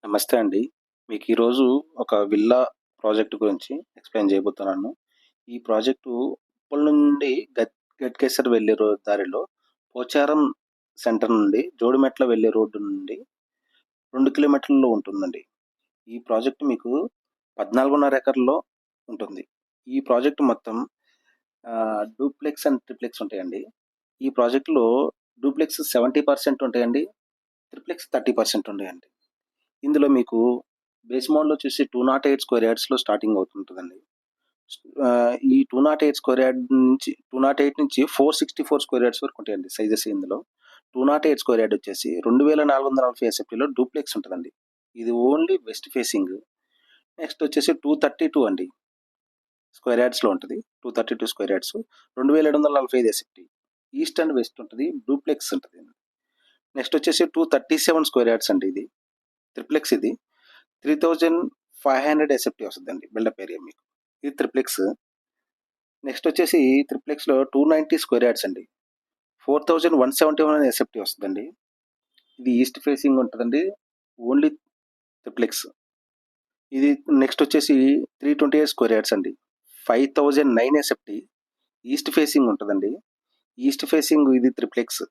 నమస్తే అండి. మీకు ఈరోజు ఒక విల్లా ప్రాజెక్ట్ గురించి ఎక్స్‌ప్లెయిన్ చేయబోతున్నాను. ఈ ప్రాజెక్టు ఉప్పల్ నుండి గట్కేసర్ వెళ్ళే దారిలో పోచారం సెంటర్ నుండి జోడిమెట్ల వెళ్ళే రోడ్డు నుండి 2 కిలోమీటర్లలో ఉంటుందండి. ఈ ప్రాజెక్ట్ మీకు 14.5 ఎకర్‌లో ఉంటుంది. ఈ ప్రాజెక్ట్ మొత్తం డూప్లెక్స్ అండ్ ట్రిప్లెక్స్ ఉంటాయండి. ఈ ప్రాజెక్ట్‌లో డూప్లెక్స్ 70% ఉంటాయండి. ట్రిప్లెక్స్ 30% ఉంటాయండి. ఇందులో మీకు బేస్ మోడల్ వచ్చేసి 208 స్క్వేర్ యార్డ్స్‌లో స్టార్టింగ్ అవుతుంటదండి. ఈ 208 స్క్వేర్ యార్డ్ నుంచి 208 నుంచి 464 స్క్వేర్ యార్డ్స్ వరకు ఉంటాయండి సైజెస్ ఇందులో. 208 స్క్వేర్ యార్డ్ వచ్చేసి 2440 ఎస్ఎఫ్టీలో డూప్లెక్స్ ఉంటదండి. ఇది ఓన్లీ వెస్ట్ ఫేసింగ్. నెక్స్ట్ వచ్చేసి 232 అండి. స్క్వేర్ యార్డ్స్‌లో ఉంటది. 232 square yards 2745 SFT. East and west ఉంటది. డూప్లెక్స్ ఉంటది. నెక్స్ట్ వచ్చేసి 237 స్క్వేర్ యార్డ్స్ అండి ఇది. ట్రిప్లెక్స్ ఇది. 3500 ఎస్ఎఫ్టీ వస్తదండి బిల్డప్ ఏరియా మీకు. ఇది ట్రిప్లెక్స్. నెక్స్ట్ వచ్చేసి ట్రిప్లెక్స్‌లో 290 స్క్వేర్ యార్డ్స్ అండి. 4171 ఎస్ఎఫ్టీ వస్తదండి. ఇది ఈస్ట్ ఫేసింగ్ ఉంటదండి. Only triplex. ఇది నెక్స్ట్ వచ్చేసి 328 స్క్వేర్ యార్డ్స్ అండి. 5009 ఎస్ఎఫ్టీ ఈస్ట్ ఫేసింగ్ ఉంటదండి. ఈస్ట్ ఫేసింగ్ ఇది ట్రిప్లెక్స్.